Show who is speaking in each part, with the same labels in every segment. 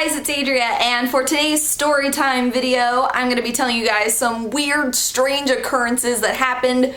Speaker 1: guys, it's Adria, and for today's story time video, I'm going to be telling you guys some weird, strange occurrences that happened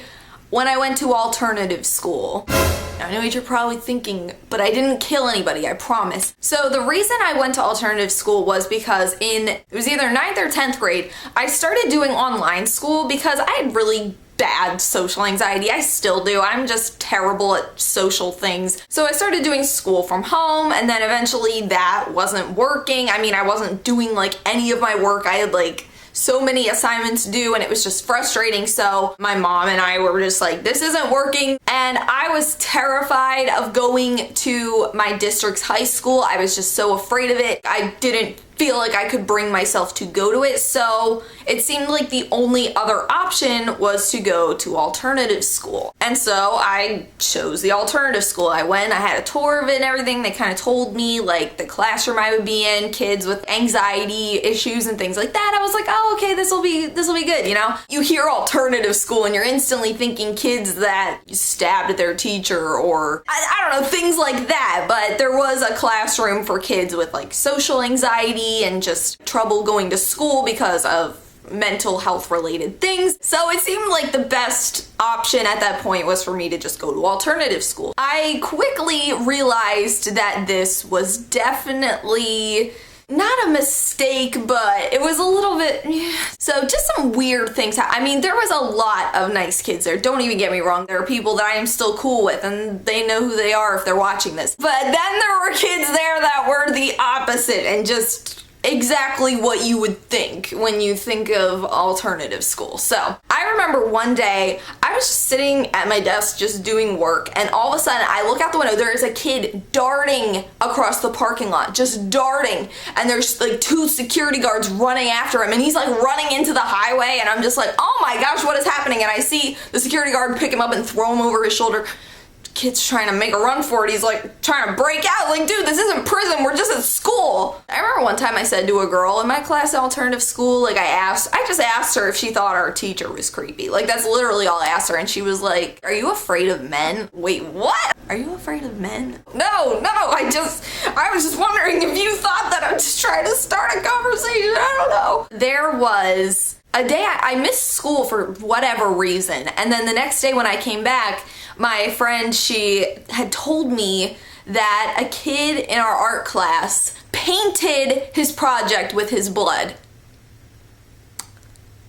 Speaker 1: when I went to alternative school. Now, I know what you're probably thinking, but I didn't kill anybody, I promise. So the reason I went to alternative school was because it was either 9th or 10th grade, I started doing online school because I had really bad social anxiety. I still do. I'm just terrible at social things. So I started doing school from home, and then eventually that wasn't working. I mean, I wasn't doing like any of my work. I had like so many assignments due and it was just frustrating. So my mom and I were just like, this isn't working. And I was terrified of going to my district's high school. I was just so afraid of it. I didn't feel like I could bring myself to go to it. So it seemed like the only other option was to go to alternative school. And so I chose the alternative school. I went, I had a tour of it and everything. They kind of told me like the classroom I would be in, kids with anxiety issues and things like that. I was like, oh, okay, this will be good, you know? You hear alternative school and you're instantly thinking kids that stabbed their teacher or I don't know, things like that. But there was a classroom for kids with like social anxiety and just trouble going to school because of mental health related things. So it seemed like the best option at that point was for me to just go to alternative school. I quickly realized that this was definitely not a mistake, but it was a little bit, so just some weird things. I mean, there was a lot of nice kids there. Don't even get me wrong. There are people that I am still cool with and they know who they are if they're watching this. But then there were kids there that were the opposite and just exactly what you would think when you think of alternative school. So I remember one day I was just sitting at my desk just doing work, and all of a sudden I look out the window, there is a kid darting across the parking lot, just darting, and there's like 2 security guards running after him, and he's like running into the highway, and I'm just like, oh my gosh, what is happening? And I see the security guard pick him up and throw him over his shoulder. Kid's trying to make a run for it. He's like trying to break out. Like, dude, this isn't prison. We're just at school. I remember one time I said to a girl in my class at alternative school, like I just asked her if she thought our teacher was creepy. Like, that's literally all I asked her. And she was like, are you afraid of men? Wait, what? Are you afraid of men? No, I was just wondering if you thought that I'm just trying to start a conversation. I don't know. There was a day I missed school for whatever reason. And then the next day when I came back, my friend, she had told me that a kid in our art class painted his project with his blood.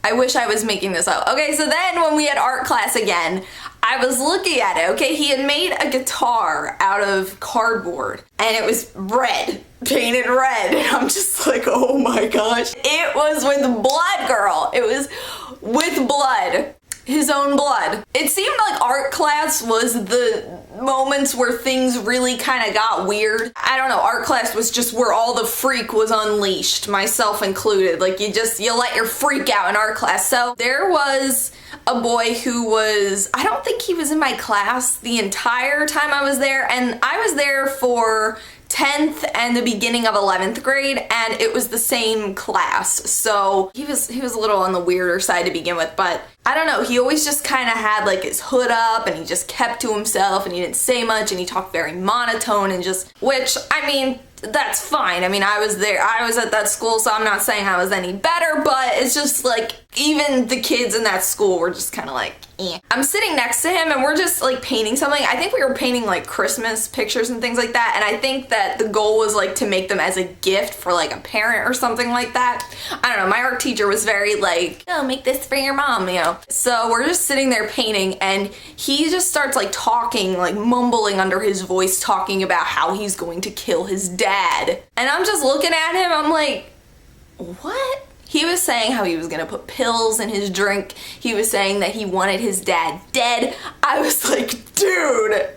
Speaker 1: I wish I was making this up. Okay, so then when we had art class again, I was looking at it, okay? He had made a guitar out of cardboard and it was red, painted red. And I'm just like, oh my gosh. It was with blood, girl. It was with blood. His own blood. It seemed like art class was the moments where things really kind of got weird. I don't know, art class was just where all the freak was unleashed, myself included. Like you let your freak out in art class. So there was a boy who was, I don't think he was in my class the entire time I was there, and I was there for 10th and the beginning of 11th grade, and it was the same class. So he was a little on the weirder side to begin with, but I don't know, he always just kind of had like his hood up and he just kept to himself and he didn't say much and he talked very monotone and just, which, I mean, that's fine. I mean, I was there, I was at that school, so I'm not saying I was any better, but it's just like, even the kids in that school were just kind of like, eh. I'm sitting next to him and we're just like painting something. I think we were painting like Christmas pictures and things like that, and I think that the goal was like to make them as a gift for like a parent or something like that. I don't know, my art teacher was very like, oh, make this for your mom, you know. So we're just sitting there painting and he just starts like talking, like mumbling under his voice, talking about how he's going to kill his dad. And I'm just looking at him, I'm like, what? He was saying how he was gonna put pills in his drink. He was saying that he wanted his dad dead. I was like, dude,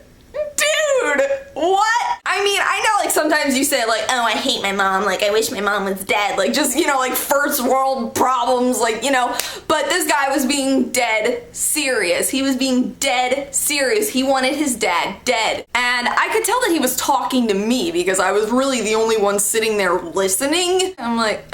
Speaker 1: what? I mean, I know like sometimes you say like, oh, I hate my mom, like I wish my mom was dead, like just, you know, like first world problems, like, you know, but this guy was being dead serious. He was being dead serious. He wanted his dad dead. And I could tell that he was talking to me because I was really the only one sitting there listening. I'm like,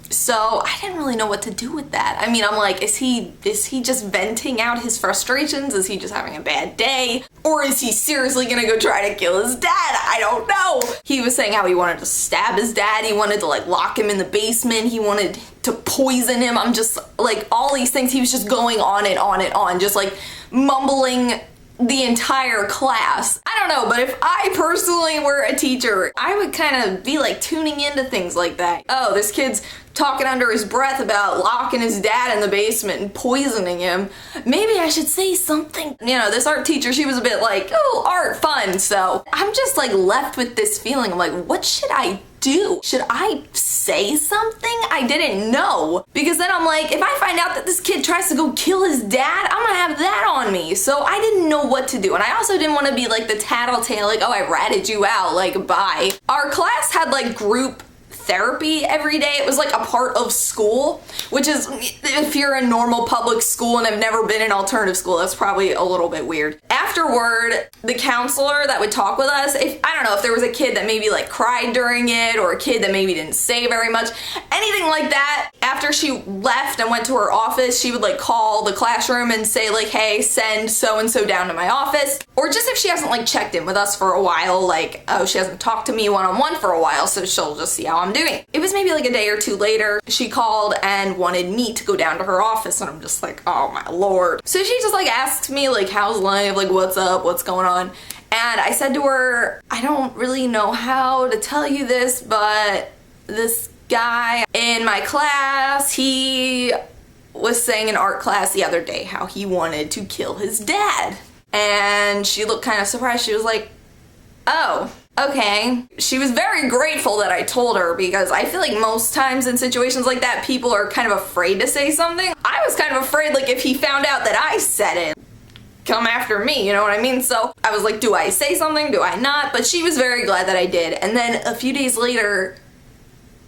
Speaker 1: So I didn't really know what to do with that. I mean, I'm like, is he just venting out his frustrations? Is he just having a bad day? Or is he seriously gonna go try to kill his dad. I don't know. He was saying how he wanted to stab his dad. He wanted to like lock him in the basement. He wanted to poison him. I'm just like, all these things. He was just going on and on and on, just like mumbling the entire class. I don't know, but if I personally were a teacher, I would kind of be like tuning into things like that. Oh, this kid's talking under his breath about locking his dad in the basement and poisoning him. Maybe I should say something. You know, this art teacher, she was a bit like, oh, art, fun. So I'm just like left with this feeling. I'm like, what should I do? Should I say something? I didn't know. Because then I'm like, if I find out that this kid tries to go kill his dad, I'm gonna have that on me. So I didn't know what to do. And I also didn't want to be like the tattletale, like, oh, I ratted you out, like, bye. Our class had like group therapy every day. It was like a part of school, which is, if you're in normal public school and have never been in alternative school, that's probably a little bit weird. Afterward, the counselor that would talk with us, if I don't know, if there was a kid that maybe like cried during it, or a kid that maybe didn't say very much, anything like that, after she left and went to her office, she would like call the classroom and say like, hey, send so-and-so down to my office. Or just if she hasn't like checked in with us for a while, like, oh, she hasn't talked to me one-on-one for a while, so she'll just see how I'm doing. It was maybe like a day or two later, she called and wanted me to go down to her office, and I'm just like, oh my lord. So she just like asked me like, how's life, like what's up, what's going on? And I said to her, I don't really know how to tell you this, but this guy in my class, he was saying in art class the other day how he wanted to kill his dad. And she looked kind of surprised. She was like, oh, okay. She was very grateful that I told her, because I feel like most times in situations like that, people are kind of afraid to say something. I was kind of afraid, like, if he found out that I said it, come after me, you know what I mean? So I was like, do I say something? Do I not? But she was very glad that I did. And then a few days later,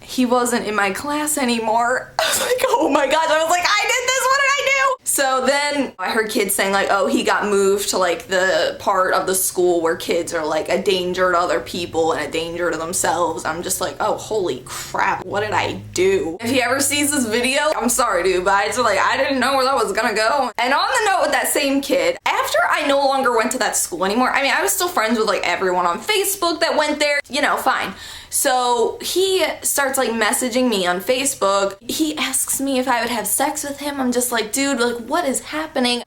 Speaker 1: he wasn't in my class anymore. I was like, oh my gosh. I was like, I did this, what did I do? So then I heard kids saying like, oh, he got moved to like the part of the school where kids are like a danger to other people and a danger to themselves. I'm just like, oh, holy crap, what did I do? If he ever sees this video, I'm sorry, dude, but I just like, I didn't know where that was gonna go. And on the note with that same kid, after I no longer went to that school anymore, I mean, I was still friends with like everyone on Facebook that went there, you know, fine. So he starts like messaging me on Facebook. He asks me if I would have sex with him. I'm just like, dude, like, what is happening?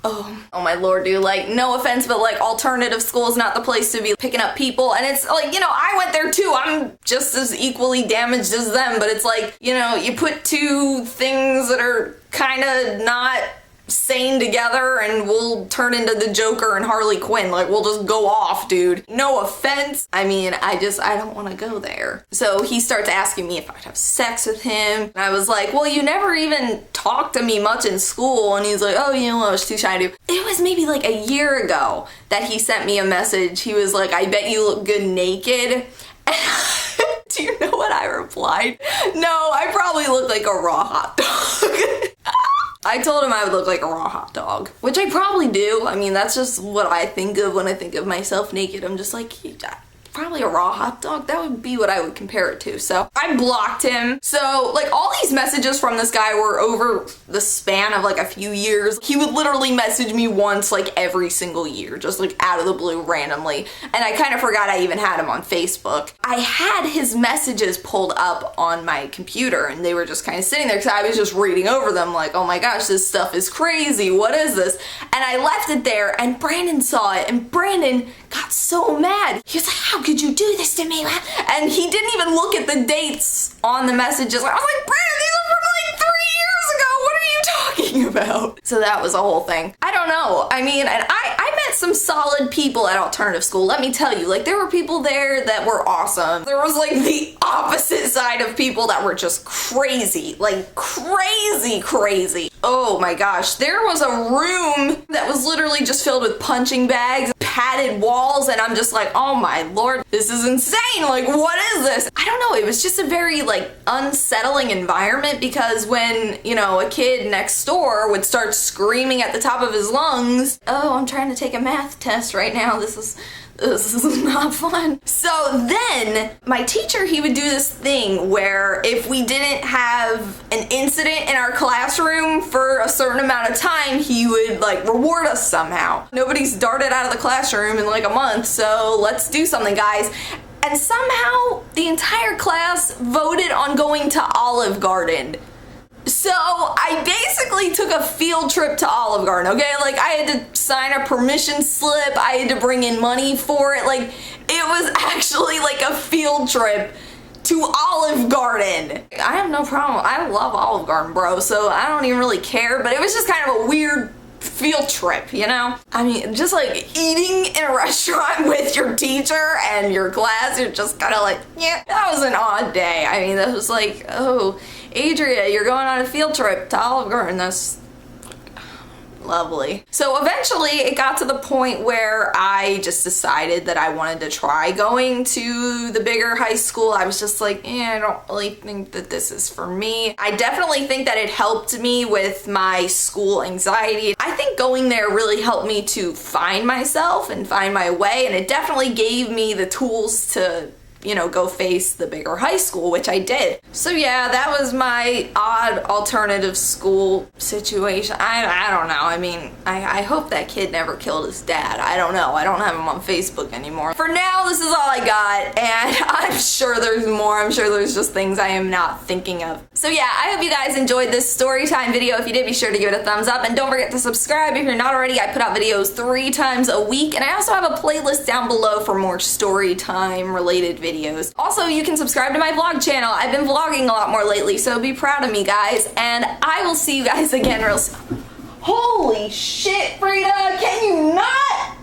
Speaker 1: Oh my lord, dude, like, no offense, but like alternative school is not the place to be picking up people. And it's like, you know, I went there too. I'm just as equally damaged as them, but it's like, you know, you put two things that are kind of not sane together and we'll turn into the Joker and Harley Quinn. Like, we'll just go off, dude. No offense. I mean, I don't want to go there. So he starts asking me if I'd have sex with him. And I was like, well, you never even talked to me much in school. And he's like, oh, you know, I was too shy to. It was maybe like a year ago that he sent me a message. He was like, I bet you look good naked. Do you know what I replied? No, I probably look like a raw hot dog. I told him I would look like a raw hot dog, which I probably do. I mean, that's just what I think of when I think of myself naked. I'm just like, probably a raw hot dog. That would be what I would compare it to. So I blocked him. So like all these messages from this guy were over the span of like a few years. He would literally message me once like every single year, just like out of the blue randomly. And I kind of forgot I even had him on Facebook. I had his messages pulled up on my computer and they were just kind of sitting there because I was just reading over them like, oh my gosh, this stuff is crazy. What is this? And I left it there and Brandon saw it and Brandon got so mad. He was like, how could you do this to me? And he didn't even look at the dates on the messages. I was like, Brandon, these are from like 3 years ago. What are you talking about? So that was a whole thing. I don't know. I mean, and I met some solid people at alternative school. Let me tell you, like there were people there that were awesome. There was like the opposite side of people that were just crazy, like crazy. Oh my gosh. There was a room that was literally just filled with punching bags, padded walls, and I'm just like, oh my lord, this is insane. Like, what is this? I don't know. It was just a very like unsettling environment because when, you know, a kid next door would start screaming at the top of his lungs, oh, I'm trying to take a math test right now. This this is not fun. So then my teacher, he would do this thing where if we didn't have an incident in our classroom for a certain amount of time, he would like reward us somehow. Nobody's darted out of the classroom in like a month, so let's do something, guys. And somehow the entire class voted on going to Olive Garden. So I basically took a field trip to Olive Garden, okay? Like I had to sign a permission slip, I had to bring in money for it. Like it was actually like a field trip to Olive Garden. I have no problem, I love Olive Garden, bro, so I don't even really care, but it was just kind of a weird field trip, you know? I mean, just like eating in a restaurant with your teacher and your class, you're just kind of like, yeah, that was an odd day. I mean, that was like, oh, Adria, you're going on a field trip to Olive Garden. That's lovely. So eventually it got to the point where I just decided that I wanted to try going to the bigger high school. I was just like, I don't really think that this is for me. I definitely think that it helped me with my school anxiety. I think going there really helped me to find myself and find my way, and it definitely gave me the tools to, you know, go face the bigger high school, which I did. So yeah, that was my odd alternative school situation. I don't know. I mean, I hope that kid never killed his dad. I don't know. I don't have him on Facebook anymore. For now, this is all I got, and I'm sure there's more. I'm sure there's just things I am not thinking of. So yeah, I hope you guys enjoyed this story time video. If you did, be sure to give it a thumbs up, and don't forget to subscribe if you're not already. I put out videos 3 times a week, and I also have a playlist down below for more story time related videos. Also, you can subscribe to my vlog channel. I've been vlogging a lot more lately, so be proud of me, guys, and I will see you guys again real soon. Holy shit, Frida, can you not?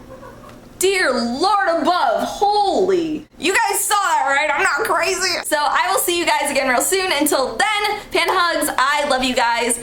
Speaker 1: Dear Lord above, holy. You guys saw that, right? I'm not crazy. So I will see you guys again real soon. Until then, panda hugs. I love you guys.